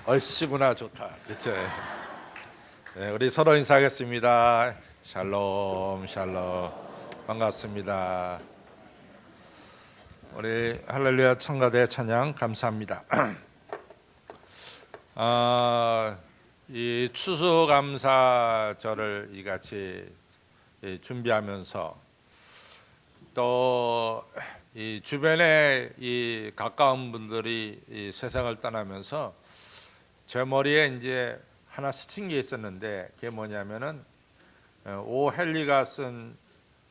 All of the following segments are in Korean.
얼씨구나 좋다. 그렇죠? 네, 우리 서로 인사하겠습니다. 샬롬, 샬롬. 반갑습니다. 우리 할렐루야 청가대 찬양 감사합니다. 이 추수감사절을 이같이 준비하면서 또 이 주변에 이 가까운 분들이 이 세상을 떠나면서 제 머리에 이제 하나 스친 게 있었는데 그게 뭐냐면은 오 헨리가 쓴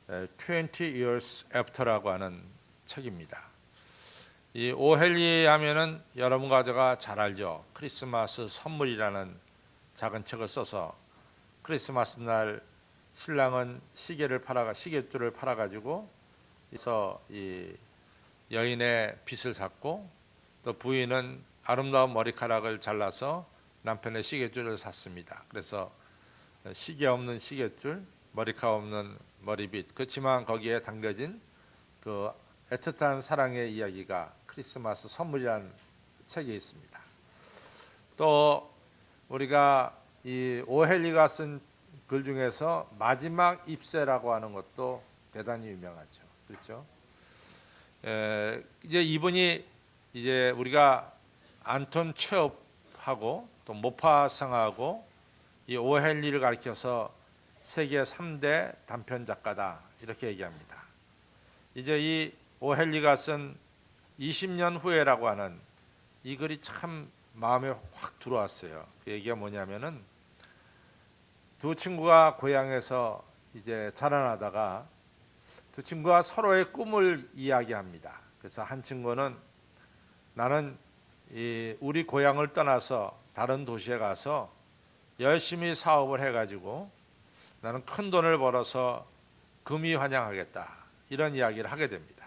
20 Years After라고 하는 책입니다. 이 오 헨리 하면은 여러분과 제가 잘 알죠. 크리스마스 선물이라는 작은 책을 써서 크리스마스 날 신랑은 시계줄을 팔아가지고 그래서 이 여인의 빚을 샀고 또 부인은 아름다운 머리카락을 잘라서 남편의 시계줄을 샀습니다. 그래서 시계 없는 시계줄, 머리카락 없는 머리빗. 그렇지만 거기에 담겨진 그 애틋한 사랑의 이야기가 크리스마스 선물이라는 책에 있습니다. 또 우리가 이 오헨리가 쓴 글 중에서 마지막 입새라고 하는 것도 대단히 유명하죠. 그렇죠? 이제 이분이 이제 우리가 안톤 체홉하고 또 모파상하고 이 오헨리를 가리켜서 세계 3대 단편 작가다 이렇게 얘기합니다. 이제 이 오헨리가 쓴 20년 후에라고 하는 이 글이 참 마음에 확 들어왔어요. 그 얘기가 뭐냐면은 두 친구가 고향에서 이제 자라나다가 두 친구가 서로의 꿈을 이야기합니다. 그래서 한 친구는 나는 우리 고향을 떠나서 다른 도시에 가서 열심히 사업을 해가지고 나는 큰 돈을 벌어서 금이환영하겠다 이런 이야기를 하게 됩니다.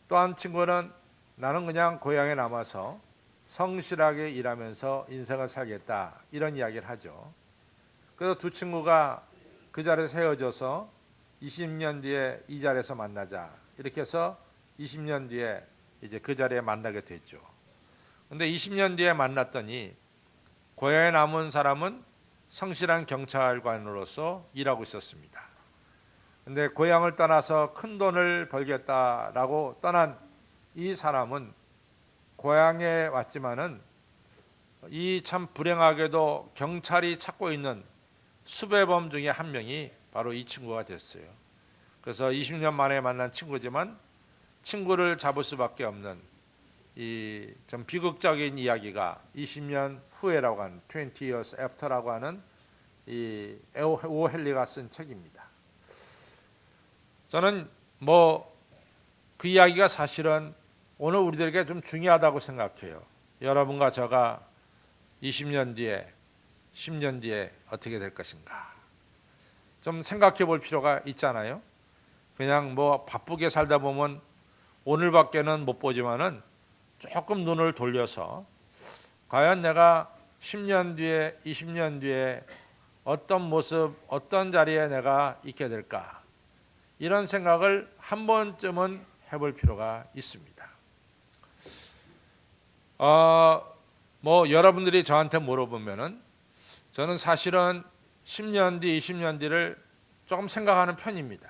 또 한 친구는 나는 그냥 고향에 남아서 성실하게 일하면서 인생을 살겠다 이런 이야기를 하죠. 그래서 두 친구가 그 자리에서 헤어져서 20년 뒤에 이 자리에서 만나자 이렇게 해서 20년 뒤에 이제 그 자리에 만나게 됐죠. 근데 20년 뒤에 만났더니 고향에 남은 사람은 성실한 경찰관으로서 일하고 있었습니다. 근데 고향을 떠나서 큰 돈을 벌겠다라고 떠난 이 사람은 고향에 왔지만은 이 참 불행하게도 경찰이 찾고 있는 수배범 중에 한 명이 바로 이 친구가 됐어요. 그래서 20년 만에 만난 친구지만 친구를 잡을 수밖에 없는 이 좀 비극적인 이야기가 20년 후에라고 하는 20 years after라고 하는 이 오 헨리가 쓴 책입니다. 저는 뭐 그 이야기가 사실은 오늘 우리들에게 좀 중요하다고 생각해요. 여러분과 제가 20년 뒤에 10년 뒤에 어떻게 될 것인가 좀 생각해 볼 필요가 있잖아요. 그냥 뭐 바쁘게 살다 보면 오늘밖에는 못 보지만은 조금 눈을 돌려서 과연 내가 10년 뒤에 20년 뒤에 어떤 모습 어떤 자리에 내가 있게 될까 이런 생각을 한 번쯤은 해볼 필요가 있습니다. 뭐 여러분들이 저한테 물어보면은 저는 사실은 10년 뒤 20년 뒤를 조금 생각하는 편입니다.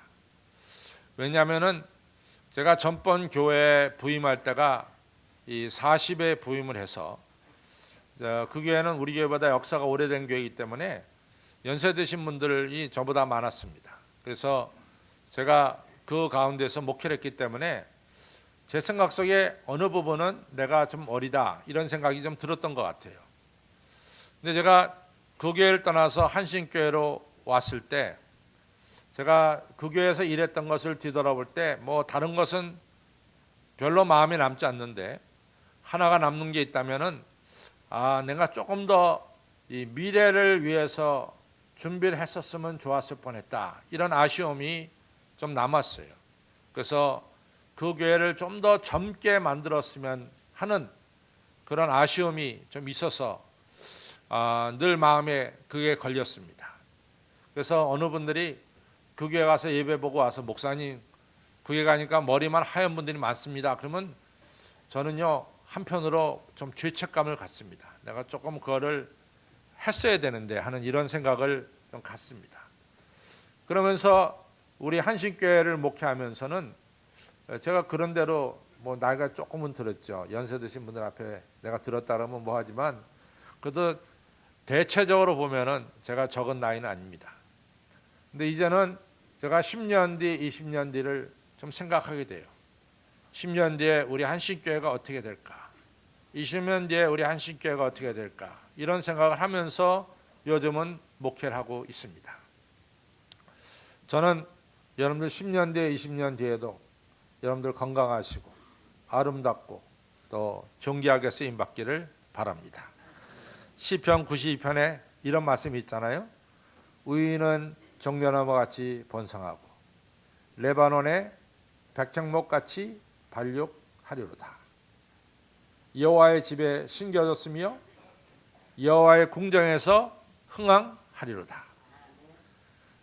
왜냐하면은 제가 전번 교회에 부임할 때가 이 40에 부임을 해서 그 교회는 우리 교회보다 역사가 오래된 교회이기 때문에 연세 드신 분들이 저보다 많았습니다. 그래서 제가 그 가운데서 목회를 했기 때문에 제 생각 속에 어느 부분은 내가 좀 어리다 이런 생각이 좀 들었던 것 같아요. 근데 제가 그 교회를 떠나서 한신교회로 왔을 때 제가 그 교회에서 일했던 것을 뒤돌아볼 때 뭐 다른 것은 별로 마음에 남지 않는데 하나가 남는 게 있다면은 내가 조금 더 이 미래를 위해서 준비를 했었으면 좋았을 뻔했다 이런 아쉬움이 좀 남았어요. 그래서 그 교회를 좀 더 젊게 만들었으면 하는 그런 아쉬움이 좀 있어서 늘 마음에 그게 걸렸습니다. 그래서 어느 분들이 그 교회 가서 예배 보고 와서 목사님 그 교회 가니까 머리만 하얀 분들이 많습니다. 그러면 저는요 한편으로 좀 죄책감을 갖습니다. 내가 조금 그거를 했어야 되는데 하는 이런 생각을 좀 갖습니다. 그러면서 우리 한신교회를 목회하면서는 제가 그런 대로 뭐 나이가 조금은 들었죠. 연세 드신 분들 앞에 내가 들었다 그러면 뭐 하지만 그래도 대체적으로 보면은 제가 적은 나이는 아닙니다. 근데 이제는 제가 10년 뒤, 20년 뒤를 좀 생각하게 돼요. 10년 뒤에 우리 한신교회가 어떻게 될까? 20년 뒤에 우리 한신교회가 어떻게 될까? 이런 생각을 하면서 요즘은 목회를 하고 있습니다. 저는 여러분들 10년 뒤에 20년 뒤에도 여러분들 건강하시고 아름답고 또 존귀하게 쓰임 받기를 바랍니다. 시편 92편에 이런 말씀이 있잖아요. 의인은 정년나무 같이 번성하고 레바논의 백향목 같이 발육하리로다. 여호와의 집에 심겨졌으며 여호와의 궁정에서 흥황하리로다.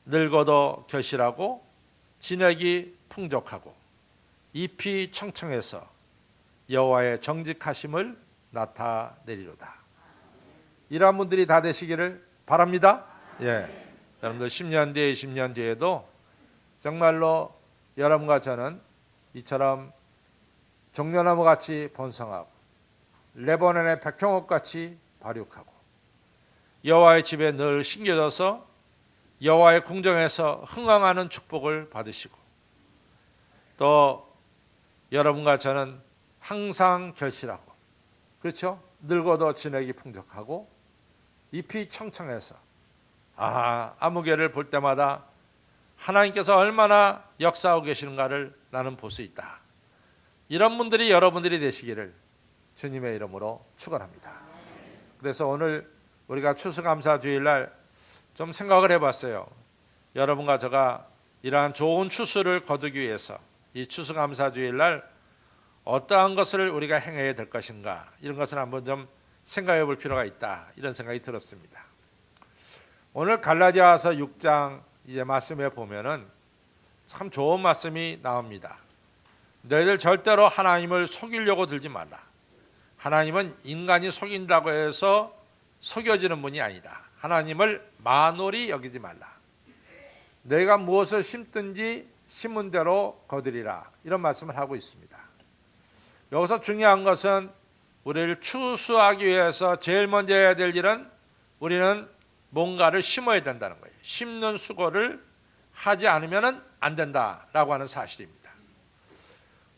늙어도 결실하고 진액이 풍족하고 잎이 청청해서 여호와의 정직하심을 나타내리로다. 이러한 분들이 다 되시기를 바랍니다. 예, 여러분들 10년 뒤에 20년 뒤에도 정말로 여러분과 저는 이처럼 종려나무 같이 번성하고 레바논의 백향옥 같이 발육하고 여호와의 집에 늘 심겨져서 여호와의 궁정에서 흥황하는 축복을 받으시고 또 여러분과 저는 항상 결실하고 그렇죠? 늙어도 진액이 풍족하고 잎이 청청해서 아무개를 볼 때마다 하나님께서 얼마나 역사하고 계시는가를 나는 볼 수 있다. 이런 분들이 여러분들이 되시기를 주님의 이름으로 축원합니다. 그래서 오늘 우리가 추수감사 주일날 좀 생각을 해봤어요. 여러분과 제가 이러한 좋은 추수를 거두기 위해서 이 추수감사 주일날 어떠한 것을 우리가 행해야 될 것인가, 이런 것을 한번 좀 생각해 볼 필요가 있다, 이런 생각이 들었습니다. 오늘 갈라디아서 6장 이제 말씀에 보면은 참 좋은 말씀이 나옵니다. 너희들 절대로 하나님을 속이려고 들지 말라. 하나님은 인간이 속인다고 해서 속여지는 분이 아니다. 하나님을 만홀히 여기지 말라. 너희가 무엇을 심든지 심은 대로 거두리라, 이런 말씀을 하고 있습니다. 여기서 중요한 것은 우리를 추수하기 위해서 제일 먼저 해야 될 일은 우리는 뭔가를 심어야 된다는 거예요. 심는 수고를 하지 않으면 안 된다라고 하는 사실입니다.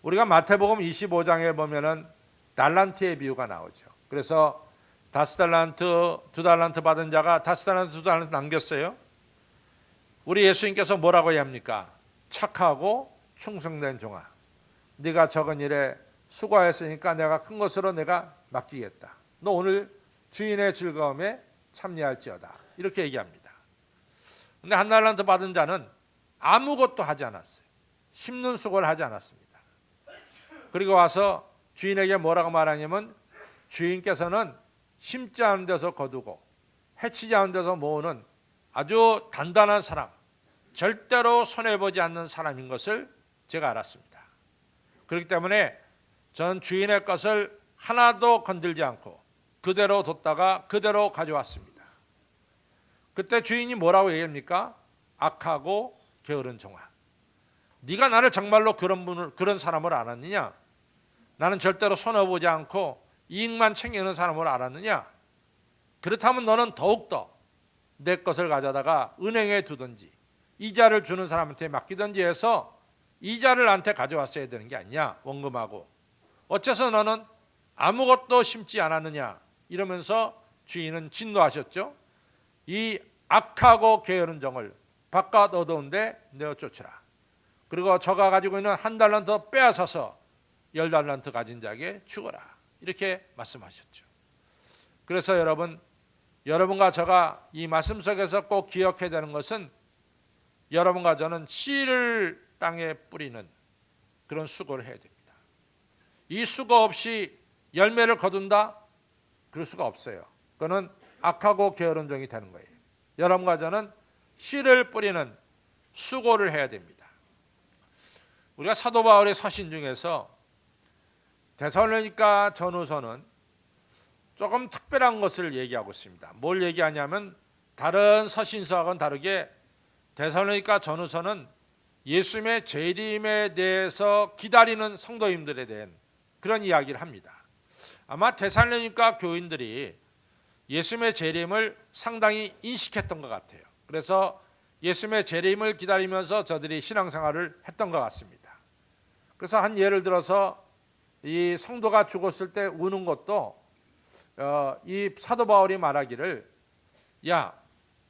우리가 마태복음 25장에 보면은 달란트의 비유가 나오죠. 그래서 5달란트, 2달란트 받은 자가 5달란트, 2달란트 남겼어요. 우리 예수님께서 뭐라고 해야 합니까? 착하고 충성된 종아, 네가 적은 일에 수고했으니까 내가 큰 것으로 내가 맡기겠다. 너 오늘 주인의 즐거움에 참여할지어다, 이렇게 얘기합니다. 근데 1달란트 받은 자는 아무것도 하지 않았어요. 심는 수고를 하지 않았습니다. 그리고 와서 주인에게 뭐라고 말하냐면 주인께서는 심지 않은 데서 거두고 해치지 않은 데서 모으는 아주 단단한 사람, 절대로 손해보지 않는 사람인 것을 제가 알았습니다. 그렇기 때문에 전 주인의 것을 하나도 건들지 않고 그대로 뒀다가 그대로 가져왔습니다. 그때 주인이 뭐라고 얘기합니까? 악하고 게으른 종아, 네가 나를 정말로 그런 사람을 알았느냐? 나는 절대로 손해보지 않고 이익만 챙기는 사람을 알았느냐? 그렇다면 너는 더욱더 내 것을 가져다가 은행에 두든지 이자를 주는 사람한테 맡기든지 해서 이자를 나한테 가져왔어야 되는 게 아니냐, 원금하고. 어째서 너는 아무것도 심지 않았느냐, 이러면서 주인은 진노하셨죠. 이 악하고 게으른 종을 바깥 어두운데 내어 쫓으라. 그리고 저가 가지고 있는 1달란트 빼앗아서 10달란트 가진 자에게 주거라, 이렇게 말씀하셨죠. 그래서 여러분과 저가 이 말씀 속에서 꼭 기억해야 되는 것은 여러분과 저는 씨를 땅에 뿌리는 그런 수고를 해야 됩니다. 이 수고 없이 열매를 거둔다? 그럴 수가 없어요. 그거는 악하고 게으른 종이 되는 거예요. 여러분과 저는 씨를 뿌리는 수고를 해야 됩니다. 우리가 사도 바울의 서신 중에서 데살로니가 전후서는 조금 특별한 것을 얘기하고 있습니다. 뭘 얘기하냐면 다른 서신서하고는 다르게 데살로니가 전후서는 예수님의 재림에 대해서 기다리는 성도님들에 대한 그런 이야기를 합니다. 아마 데살로니가 교인들이 예수님의 재림을 상당히 인식했던 것 같아요. 그래서 예수님의 재림을 기다리면서 저들이 신앙생활을 했던 것 같습니다. 그래서 한 예를 들어서 이 성도가 죽었을 때 우는 것도 이 사도 바울이 말하기를, 야,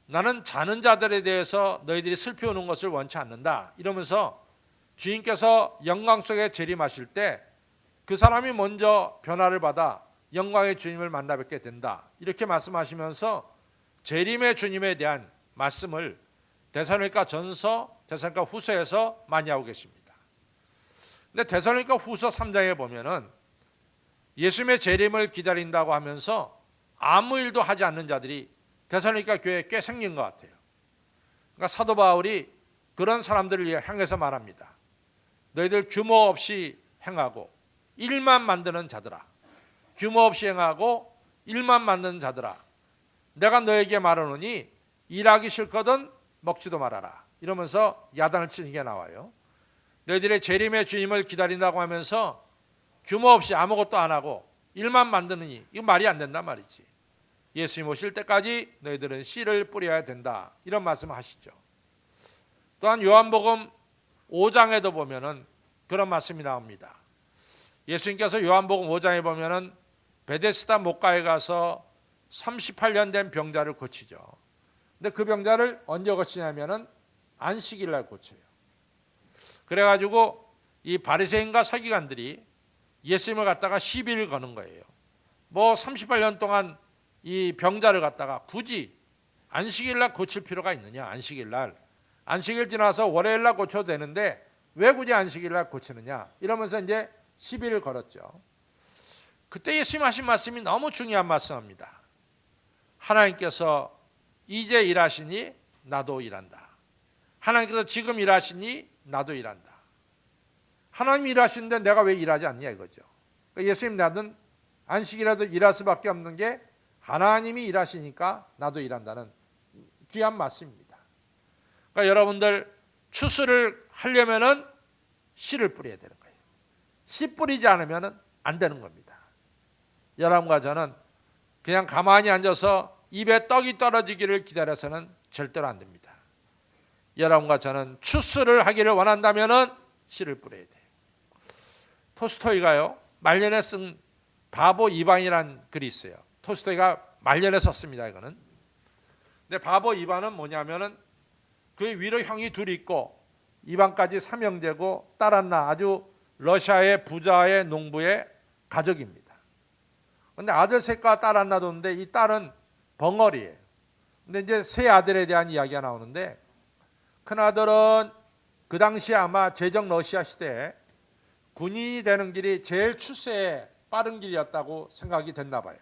나는 자는 자들에 대해서 너희들이 슬피 우는 것을 원치 않는다, 이러면서 주인께서 영광 속에 재림하실 때 그 사람이 먼저 변화를 받아 영광의 주님을 만나 뵙게 된다, 이렇게 말씀하시면서 재림의 주님에 대한 말씀을 데살로니가 전서, 데살로니가 후서에서 많이 하고 계십니다. 근데 데살로니가 후서 3장에 보면은 예수님의 재림을 기다린다고 하면서 아무 일도 하지 않는 자들이 데살로니가 교회에 꽤 생긴 것 같아요. 그러니까 사도 바울이 그런 사람들을 향해서 말합니다. 너희들 규모 없이 행하고 일만 만드는 자들아, 규모 없이 행하고 일만 만드는 자들아, 내가 너에게 말하노니 일하기 싫거든 먹지도 말아라, 이러면서 야단을 치는 게 나와요. 너희들의 재림의 주님을 기다린다고 하면서 규모 없이 아무것도 안 하고 일만 만드느니 이거 말이 안 된단 말이지. 예수님 오실 때까지 너희들은 씨를 뿌려야 된다, 이런 말씀을 하시죠. 또한 요한복음 5장에도 보면은 그런 말씀이 나옵니다. 예수님께서 요한복음 5장에 보면은 베데스다 목가에 가서 38년 된 병자를 고치죠. 근데 그 병자를 언제 고치냐면은 안식일 날 고쳐요. 그래가지고 이 바리새인과 서기관들이 예수님을 갖다가 시비를 거는 거예요. 뭐 38년 동안 이 병자를 갖다가 굳이 안식일 날 고칠 필요가 있느냐, 안식일 날. 안식일 지나서 월요일 날 고쳐도 되는데 왜 굳이 안식일 날 고치느냐, 이러면서 이제 시비를 걸었죠. 그때 예수님 하신 말씀이 너무 중요한 말씀입니다. 하나님께서 이제 일하시니 나도 일한다. 하나님께서 지금 일하시니 나도 일한다. 하나님 일하시는데 내가 왜 일하지 않냐, 이거죠. 그러니까 예수님 나는 안식이라도 일할 수밖에 없는 게 하나님이 일하시니까 나도 일한다는 귀한 말씀입니다. 그러니까 여러분들 추수를 하려면은 씨를 뿌려야 되는 거예요. 씨 뿌리지 않으면은 안 되는 겁니다. 여러분과 저는 그냥 가만히 앉아서 입에 떡이 떨어지기를 기다려서는 절대로 안 됩니다. 여러분과 저는 추수를 하기를 원한다면은 씨를 뿌려야 돼요. 토스토이가요, 말년에 쓴 바보 이반이라는 글이 있어요. 토스토이가 말년에 썼습니다, 이거는. 근데 바보 이반은 뭐냐면은 그 위로 형이 둘이 있고 이반까지 삼형제고 딸 하나, 아주 러시아의 부자의 농부의 가족입니다. 근데 아들 셋과 딸 하나 뒀는데 이 딸은 벙어리예요. 근데 이제 세 아들에 대한 이야기가 나오는데, 큰 아들은 그 당시에 아마 제정 러시아 시대에 군인이 되는 길이 제일 출세에 빠른 길이었다고 생각이 됐나 봐요.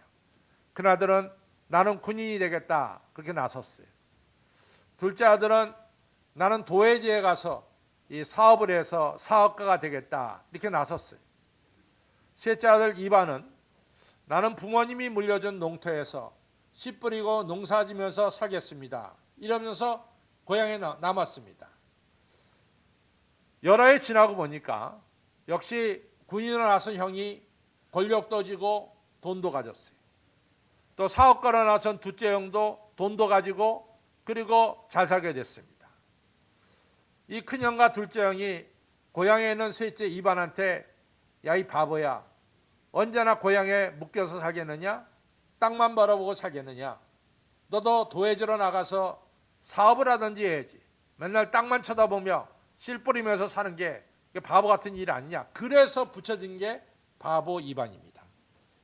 큰 아들은 나는 군인이 되겠다, 그렇게 나섰어요. 둘째 아들은 나는 도회지에 가서 이 사업을 해서 사업가가 되겠다, 이렇게 나섰어요. 셋째 아들 이반은 나는 부모님이 물려준 농토에서 씨 뿌리고 농사지면서 살겠습니다, 이러면서 고향에 남았습니다. 여러 해 지나고 보니까 역시 군인으로 나선 형이 권력도 지고 돈도 가졌어요. 또 사업가로 나선 둘째 형도 돈도 가지고 그리고 잘 살게 됐습니다. 이 큰형과 둘째 형이 고향에 있는 셋째 이반한테, 야, 이 바보야, 언제나 고향에 묶여서 살겠느냐, 땅만 벌어보고 살겠느냐, 너도 도회지로 나가서 사업을 하든지 해야지, 맨날 땅만 쳐다보며 실 뿌리면서 사는 게 바보 같은 일 아니냐. 그래서 붙여진 게 바보 이반입니다.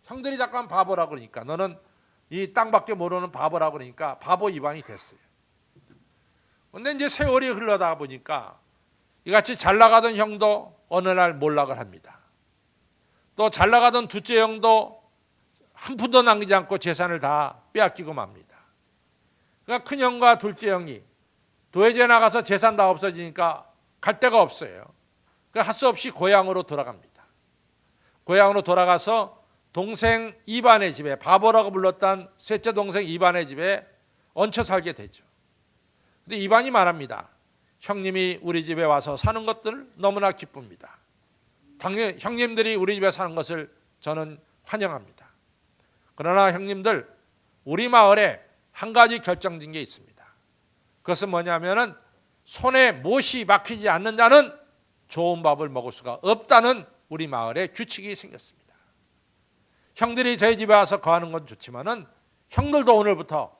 형들이 잠깐 바보라고 그러니까, 너는 이 땅밖에 모르는 바보라고 그러니까 바보 이반이 됐어요. 그런데 이제 세월이 흘러다 보니까 이같이 잘 나가던 형도 어느 날 몰락을 합니다. 또 잘 나가던 둘째 형도 한 푼도 남기지 않고 재산을 다 빼앗기고 맙니다. 그러니까 큰 형과 둘째 형이 도회지에 나가서 재산 다 없어지니까 갈 데가 없어요. 그러니까 할 수 없이 고향으로 돌아갑니다. 고향으로 돌아가서 동생 이반의 집에, 바보라고 불렀던 셋째 동생 이반의 집에 얹혀 살게 되죠. 근데 이반이 말합니다. 형님이 우리 집에 와서 사는 것들 너무나 기쁩니다. 당연히 형님들이 우리 집에 사는 것을 저는 환영합니다. 그러나 형님들, 우리 마을에 한 가지 결정된 게 있습니다. 그것은 뭐냐면은 손에 못이 막히지 않는 자는 좋은 밥을 먹을 수가 없다는 우리 마을에 규칙이 생겼습니다. 형들이 저희 집에 와서 거하는 건 좋지만은 형들도 오늘부터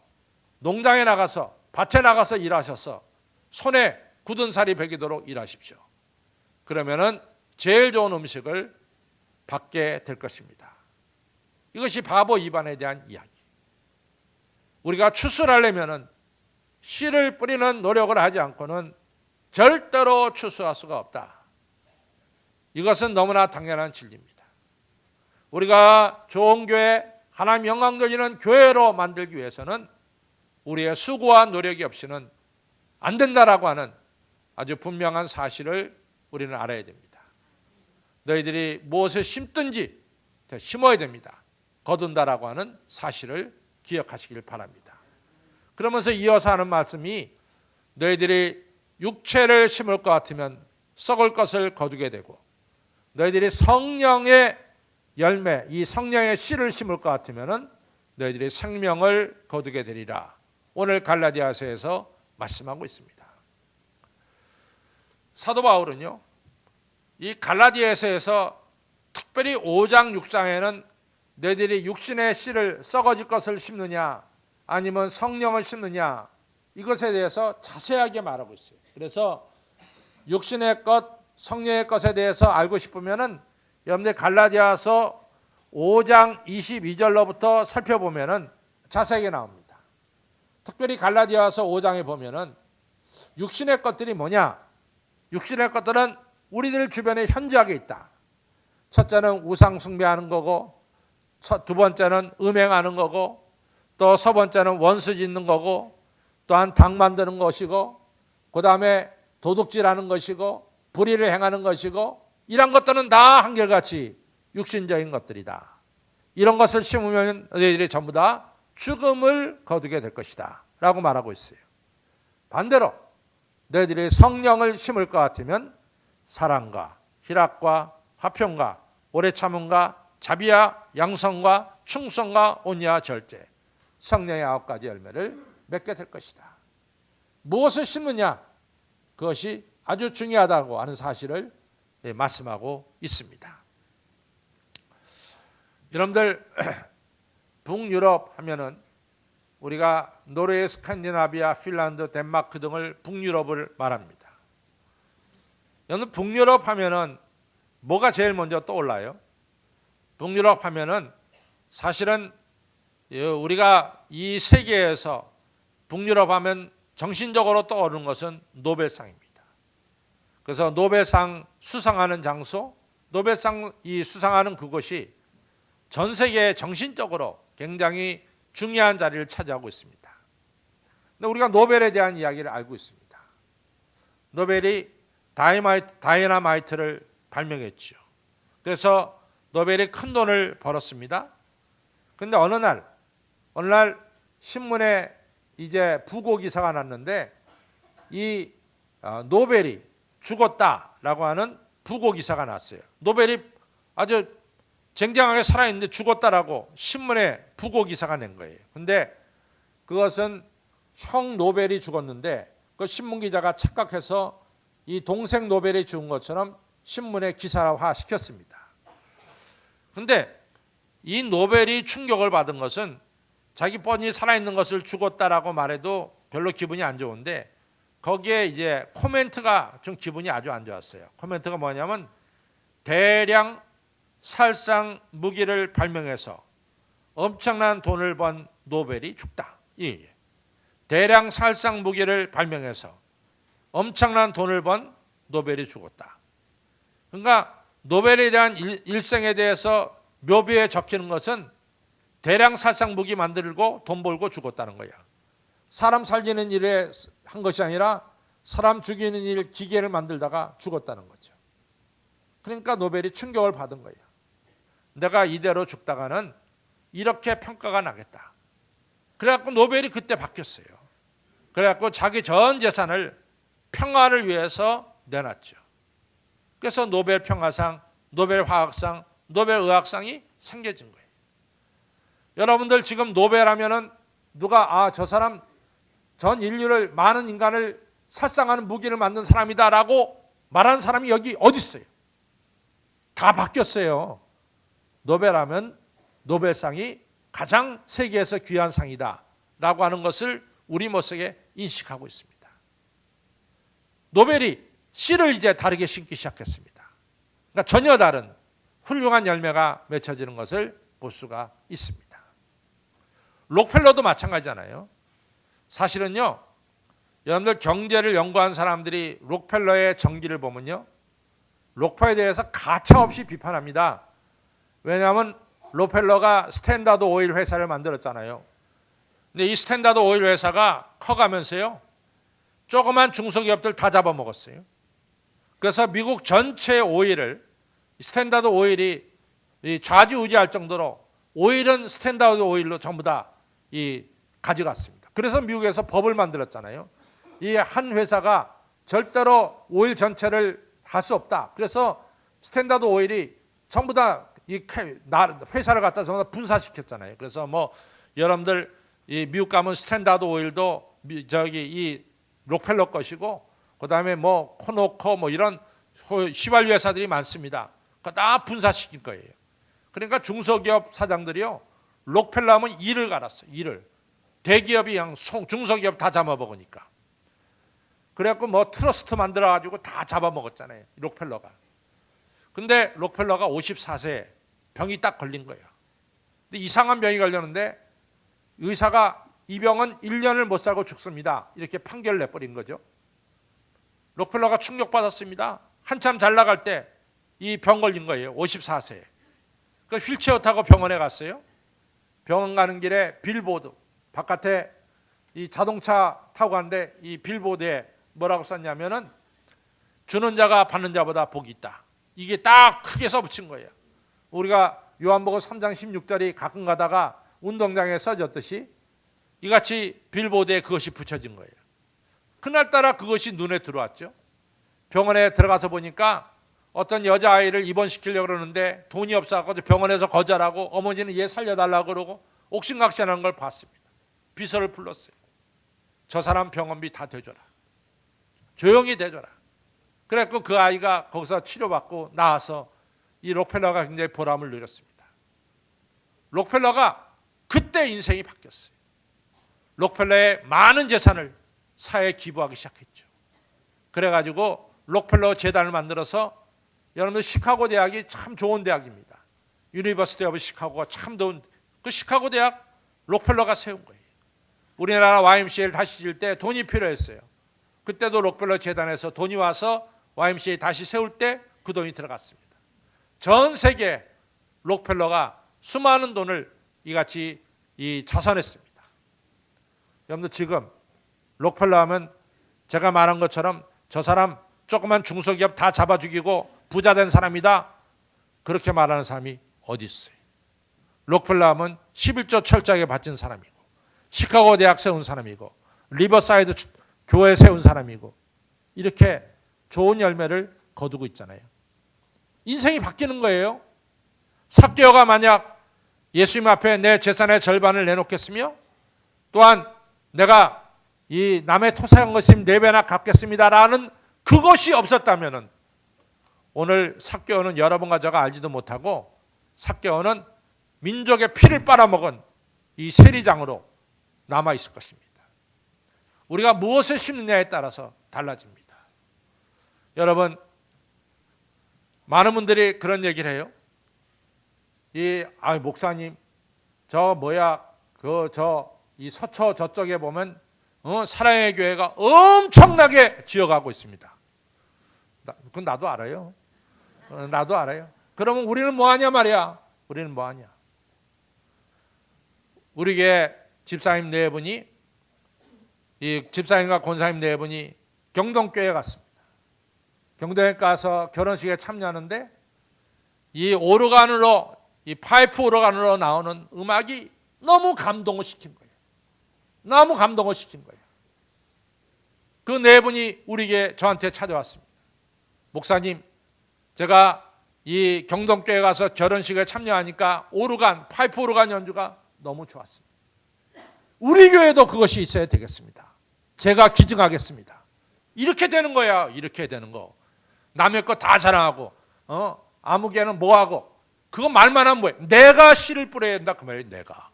농장에 나가서, 밭에 나가서 일하셔서 손에 굳은 살이 배기도록 일하십시오. 그러면은 제일 좋은 음식을 받게 될 것입니다. 이것이 바보 이반에 대한 이야기. 우리가 추수를 하려면은 씨를 뿌리는 노력을 하지 않고는 절대로 추수할 수가 없다. 이것은 너무나 당연한 진리입니다. 우리가 좋은 교회, 하나님 영광 돌리는 교회로 만들기 위해서는 우리의 수고와 노력이 없이는 안 된다라고 하는 아주 분명한 사실을 우리는 알아야 됩니다. 너희들이 무엇을 심든지 심어야 됩니다. 거둔다라고 하는 사실을 기억하시길 바랍니다. 그러면서 이어서 하는 말씀이 너희들이 육체를 심을 것 같으면 썩을 것을 거두게 되고 너희들이 성령의 열매, 이 성령의 씨를 심을 것 같으면 너희들이 생명을 거두게 되리라. 오늘 갈라디아서에서 말씀하고 있습니다. 사도 바울은요, 이 갈라디아서에서 특별히 5장 6장에는 너희들이 육신의 씨를 썩어질 것을 심느냐 아니면 성령을 심느냐 이것에 대해서 자세하게 말하고 있어요. 그래서 육신의 것, 성령의 것에 대해서 알고 싶으면은 여러분들 갈라디아서 5장 22절로부터 살펴보면은 자세하게 나옵니다. 특별히 갈라디아서 5장에 보면은 육신의 것들이 뭐냐? 육신의 것들은 우리들 주변에 현저하게 있다. 첫째는 우상 숭배하는 거고, 두 번째는 음행하는 거고, 또 세 번째는 원수 짓는 거고, 또한 당 만드는 것이고, 그 다음에 도둑질하는 것이고, 불의를 행하는 것이고, 이런 것들은 다 한결같이 육신적인 것들이다. 이런 것을 심으면 너희들이 전부 다 죽음을 거두게 될 것이다 라고 말하고 있어요. 반대로 너희들이 성령을 심을 것 같으면 사랑과 희락과 화평과 오래 참음과 자비와 양성과 충성과 온유와 절제, 성령의 9가지 열매를 맺게 될 것이다. 무엇을 심느냐? 그것이 아주 중요하다고 하는 사실을 말씀하고 있습니다. 여러분들 북유럽 하면은 우리가 노르웨이, 스칸디나비아, 핀란드, 덴마크 등을 북유럽을 말합니다. 여러분 북유럽 하면은 뭐가 제일 먼저 떠올라요? 북유럽 하면은 사실은 우리가 이 세계에서 북유럽 하면 정신적으로 떠오르는 것은 노벨상입니다. 그래서 노벨상 수상하는 장소, 노벨상 이 수상하는 그곳이 전 세계에 정신적으로 굉장히 중요한 자리를 차지하고 있습니다. 근데 우리가 노벨에 대한 이야기를 알고 있습니다. 노벨이 다이너마이트를 발명했죠. 그래서 노벨이 큰 돈을 벌었습니다. 근데 어느 날 신문에 이제 부고 기사가 났는데 이 노벨이 죽었다라고 하는 부고 기사가 났어요. 노벨이 아주 쟁쟁하게 살아있는데 죽었다라고 신문에 부고 기사가 낸 거예요. 근데 그것은 형 노벨이 죽었는데 그 신문 기자가 착각해서 이 동생 노벨이 죽은 것처럼 신문에 기사화 시켰습니다. 근데 이 노벨이 충격을 받은 것은 자기 뻔히 살아있는 것을 죽었다라고 말해도 별로 기분이 안 좋은데 거기에 이제 코멘트가 좀 기분이 아주 안 좋았어요. 코멘트가 뭐냐면 대량 살상 무기를 발명해서 엄청난 돈을 번 노벨이 죽다. 예. 대량 살상 무기를 발명해서 엄청난 돈을 번 노벨이 죽었다. 그러니까 노벨에 대한 일생에 대해서 묘비에 적히는 것은 대량 살상 무기 만들고 돈 벌고 죽었다는 거야. 사람 살리는 일에 한 것이 아니라 사람 죽이는 일 기계를 만들다가 죽었다는 거죠. 그러니까 노벨이 충격을 받은 거예요. 내가 이대로 죽다가는 이렇게 평가가 나겠다. 그래갖고 노벨이 그때 바뀌었어요. 그래갖고 자기 전 재산을 평화를 위해서 내놨죠. 그래서 노벨 평화상, 노벨 화학상, 노벨 의학상이 생겨진 거예요. 여러분들 지금 노벨 하면은 누가 저 사람 전 인류를 많은 인간을 살상하는 무기를 만든 사람이다라고 말하는 사람이 여기 어디 있어요? 다 바뀌었어요. 노벨 하면 노벨상이 가장 세계에서 귀한 상이다라고 하는 것을 우리 머릿속에 인식하고 있습니다. 노벨이 씨를 이제 다르게 심기 시작했습니다. 그러니까 전혀 다른 훌륭한 열매가 맺혀지는 것을 볼 수가 있습니다. 록펠러도 마찬가지잖아요. 사실은요, 여러분들 경제를 연구한 사람들이 록펠러의 전기를 보면요, 록펠러에 대해서 가차없이 비판합니다. 왜냐하면 록펠러가 스탠다드 오일 회사를 만들었잖아요. 근데 이 스탠다드 오일 회사가 커가면서요, 조그만 중소기업들 다 잡아먹었어요. 그래서 미국 전체 오일을, 스탠다드 오일이 좌지우지할 정도로 오일은 스탠다드 오일로 전부 다 가져갔습니다. 그래서 미국에서 법을 만들었잖아요. 이 한 회사가 절대로 오일 전체를 할 수 없다. 그래서 스탠다드 오일이 전부 다 이 회사를 갖다 전부 다 분사시켰잖아요. 그래서 뭐 여러분들 이 미국 가면 스탠다드 오일도 이 록펠러 것이고, 그다음에 뭐 코노코 뭐 이런 휘발유 회사들이 많습니다. 다 분사시킨 거예요. 그러니까 중소기업 사장들이요, 록펠러 하면 이를 갈았어요. 이를. 대기업이 그냥 중소기업 다 잡아먹으니까. 그래갖고 뭐 트러스트 만들어가지고 다 잡아먹었잖아요. 록펠러가. 근데 록펠러가 54세에 병이 딱 걸린 거예요. 근데 이상한 병이 걸렸는데 의사가 이 병은 1년을 못 살고 죽습니다. 이렇게 판결을 내버린 거죠. 록펠러가 충격받았습니다. 한참 잘 나갈 때 이 병 걸린 거예요. 54세에. 그 휠체어 타고 병원에 갔어요. 병원 가는 길에 빌보드, 바깥에 이 자동차 타고 가는데 이 빌보드에 뭐라고 썼냐면은 주는 자가 받는 자보다 복이 있다. 이게 딱 크게 써붙인 거예요. 우리가 요한복음 3장 16절이 가끔 가다가 운동장에 써졌듯이 이같이 빌보드에 그것이 붙여진 거예요. 그날따라 그것이 눈에 들어왔죠. 병원에 들어가서 보니까 어떤 여자아이를 입원시키려고 그러는데 돈이 없어서 병원에서 거절하고 어머니는 얘 살려달라고 그러고 옥신각신하는 걸 봤습니다. 비서를 불렀어요. 저 사람 병원비 다 대줘라. 조용히 대줘라. 그래서 그 아이가 거기서 치료받고 나와서 이 록펠러가 굉장히 보람을 누렸습니다. 록펠러가 그때 인생이 바뀌었어요. 록펠러의 많은 재산을 사회에 기부하기 시작했죠. 그래가지고 록펠러 재단을 만들어서, 여러분들 시카고 대학이 참 좋은 대학입니다. 유니버시티 오브 시카고가 참 좋은, 그 시카고 대학 록펠러가 세운 거예요. 우리나라 YMCA를 다시 질 때 돈이 필요했어요. 그때도 록펠러 재단에서 돈이 와서 YMCA 다시 세울 때 그 돈이 들어갔습니다. 전 세계 록펠러가 수많은 돈을 이같이 자선했습니다. 여러분들 지금 록펠러 하면 제가 말한 것처럼 저 사람 조그만 중소기업 다 잡아 죽이고 부자 된 사람이다, 그렇게 말하는 사람이 어디 있어요? 록펠러 하면 11조 철저하게 바친 사람이고, 시카고 대학 세운 사람이고, 리버사이드 교회 세운 사람이고, 이렇게 좋은 열매를 거두고 있잖아요. 인생이 바뀌는 거예요. 삭개오가 만약 예수님 앞에 내 재산의 절반을 내놓겠으며 또한 내가 이 남의 토사한 것이 4배나 갚겠습니다라는 그것이 없었다면 오늘 삭개오는 여러분과 저가 알지도 못하고 삭개오는 민족의 피를 빨아먹은 이 세리장으로 남아있을 것입니다. 우리가 무엇을 심느냐에 따라서 달라집니다. 여러분, 많은 분들이 그런 얘기를 해요. 목사님, 이 서초 저쪽에 보면 사랑의 교회가 엄청나게 지어가고 있습니다. 그건 나도 알아요. 나도 알아요. 그러면 우리는 뭐하냐 말이야. 우리는 뭐하냐. 우리 교회 집사님 4분이, 이 집사님과 권사님 4분이 경동교회 갔습니다. 경동에 가서 결혼식에 참여하는데 이 오르간으로 이 파이프 오르간으로 나오는 음악이 너무 감동을 시킨 거예요. 너무 감동을 시킨 거예요. 그 네 분이 저한테 찾아왔습니다. 목사님, 제가 이 경동교회 가서 결혼식에 참여하니까 파이프 오르간 연주가 너무 좋았습니다. 우리 교회도 그것이 있어야 되겠습니다. 제가 기증하겠습니다. 이렇게 되는 거야. 이렇게 되는 거. 남의 거 다 자랑하고 아무개는 뭐하고 그거 말만 하면 뭐예요? 내가 씨를 뿌려야 된다 그 말이에요. 내가.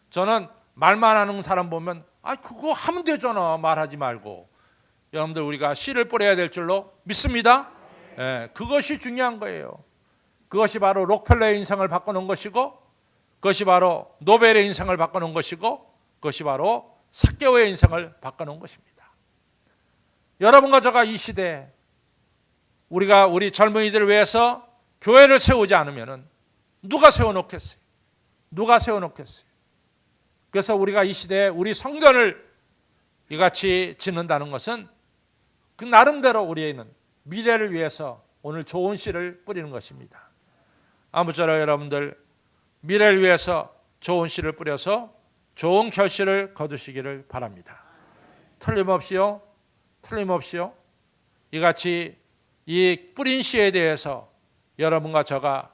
저는 말만 하는 사람 보면 그거 하면 되잖아. 말하지 말고. 여러분들 우리가 씨를 뿌려야 될 줄로 믿습니다. 그것이 중요한 거예요. 그것이 바로 록펠러의 인생을 바꿔놓은 것이고, 그것이 바로 노벨의 인생을 바꿔놓은 것이고, 그것이 바로 삭개오의 인생을 바꿔놓은 것입니다. 여러분과 저가 이 시대에 우리 젊은이들을 위해서 교회를 세우지 않으면 누가 세워놓겠어요? 누가 세워놓겠어요? 그래서 우리가 이 시대에 우리 성전을 이같이 짓는다는 것은 그 나름대로 우리는 미래를 위해서 오늘 좋은 씨를 뿌리는 것입니다. 아무쪼록 여러분들 미래를 위해서 좋은 씨를 뿌려서 좋은 결실을 거두시기를 바랍니다. 틀림없이요. 이같이 이 뿌린 씨에 대해서 여러분과 저가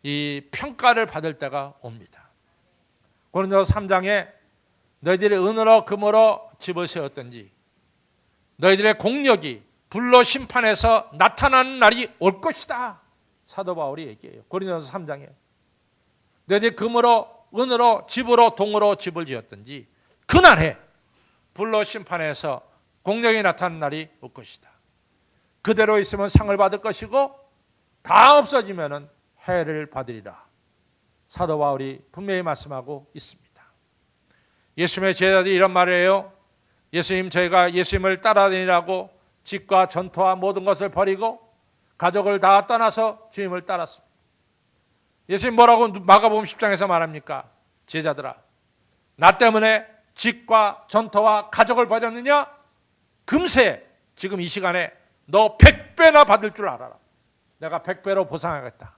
이 평가를 받을 때가 옵니다. 고린도서 3장에 너희들이 은으로 금으로 집을 세웠든지 너희들의 공력이 불로 심판해서 나타나는 날이 올 것이다. 사도 바울이 얘기해요. 고린도서 3장에 너희들이 금으로 은으로 집으로 동으로 집을 지었든지 그날에 불로 심판해서 공력이 나타나는 날이 올 것이다. 그대로 있으면 상을 받을 것이고 다 없어지면 해를 받으리라. 사도 바울이 분명히 말씀하고 있습니다. 예수님의 제자들이 이런 말을 해요. 예수님, 저희가 예수님을 따라다니라고 집과 전토와 모든 것을 버리고 가족을 다 떠나서 주님을 따랐습니다. 예수님 뭐라고 마가복음 10장에서 말합니까? 제자들아, 나 때문에 집과 전토와 가족을 버렸느냐? 금세 지금 이 시간에 너 100배나 받을 줄 알아라. 내가 100배로 보상하겠다.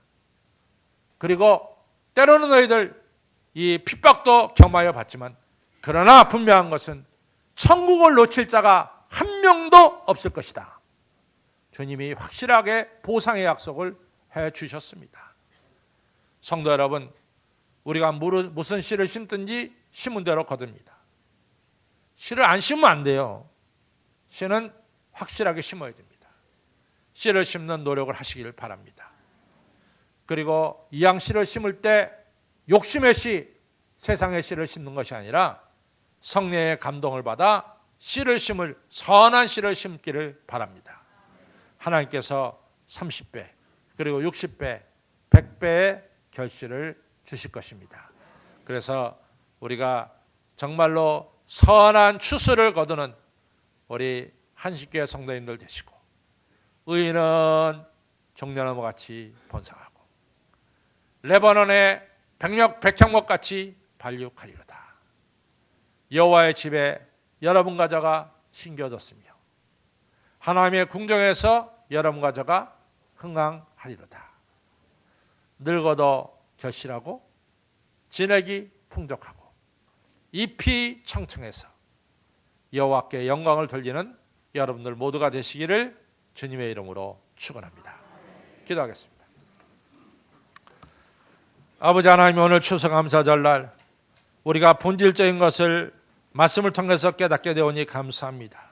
그리고 때로는 너희들 이 핍박도 겸하여 받지만 그러나 분명한 것은 천국을 놓칠 자가 한 명도 없을 것이다. 주님이 확실하게 보상의 약속을 해 주셨습니다. 성도 여러분, 우리가 무슨 씨를 심든지 심은 대로 거둡니다. 씨를 안 심으면 안 돼요. 씨는 확실하게 심어야 됩니다. 씨를 심는 노력을 하시길 바랍니다. 그리고 이양 씨를 심을 때 욕심의 씨, 세상의 씨를 심는 것이 아니라 성령의 감동을 받아 씨를 심을 선한 씨를 심기를 바랍니다. 하나님께서 30배, 그리고 60배, 100배의 결실을 주실 것입니다. 그래서 우리가 정말로 선한 추수를 거두는 우리 한식교회 성도님들 되시고 의인은 종려나무 같이 번성하고 레바논의 백향목 같이 발육하리로다. 여호와의 집에 여러분과 저가 심겨졌으며 하나님의 궁정에서 여러분과 저가 흥황하리로다. 늙어도 결실하고 진액이 풍족하고 잎이 청청해서 여호와께 영광을 돌리는 여러분들 모두가 되시기를 주님의 이름으로 축원합니다. 기도하겠습니다. 아버지 하나님, 오늘 추수감사절날 우리가 본질적인 것을 말씀을 통해서 깨닫게 되오니 감사합니다.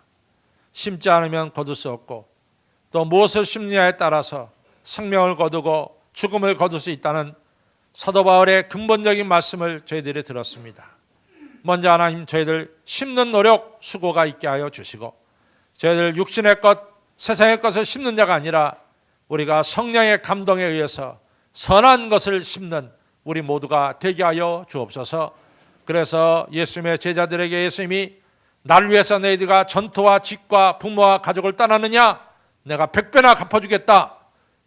심지 않으면 거둘 수 없고 또 무엇을 심느냐에 따라서 생명을 거두고 죽음을 거둘 수 있다는 사도 바울의 근본적인 말씀을 저희들이 들었습니다. 먼저 하나님, 저희들 심는 노력, 수고가 있게 하여 주시고 저희들 육신의 것, 세상의 것을 심는 자가 아니라 우리가 성령의 감동에 의해서 선한 것을 심는 우리 모두가 되게 하여 주옵소서. 그래서 예수님의 제자들에게 예수님이 나를 위해서 너희들과 전토와 집과 부모와 가족을 떠나느냐? 내가 100배나 갚아주겠다.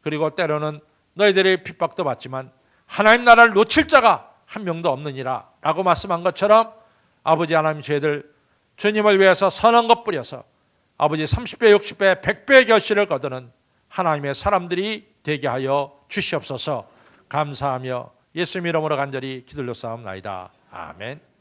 그리고 때로는 너희들이 핍박도 받지만 하나님 나라를 놓칠 자가 한 명도 없느니라 라고 말씀한 것처럼 아버지 하나님, 저희들 주님을 위해서 선한 것 뿌려서 아버지 30배, 60배, 100배의 결실을 거두는 하나님의 사람들이 되게 하여 주시옵소서. 감사하며 예수님 이름으로 간절히 기도를 싸움나이다. 아멘.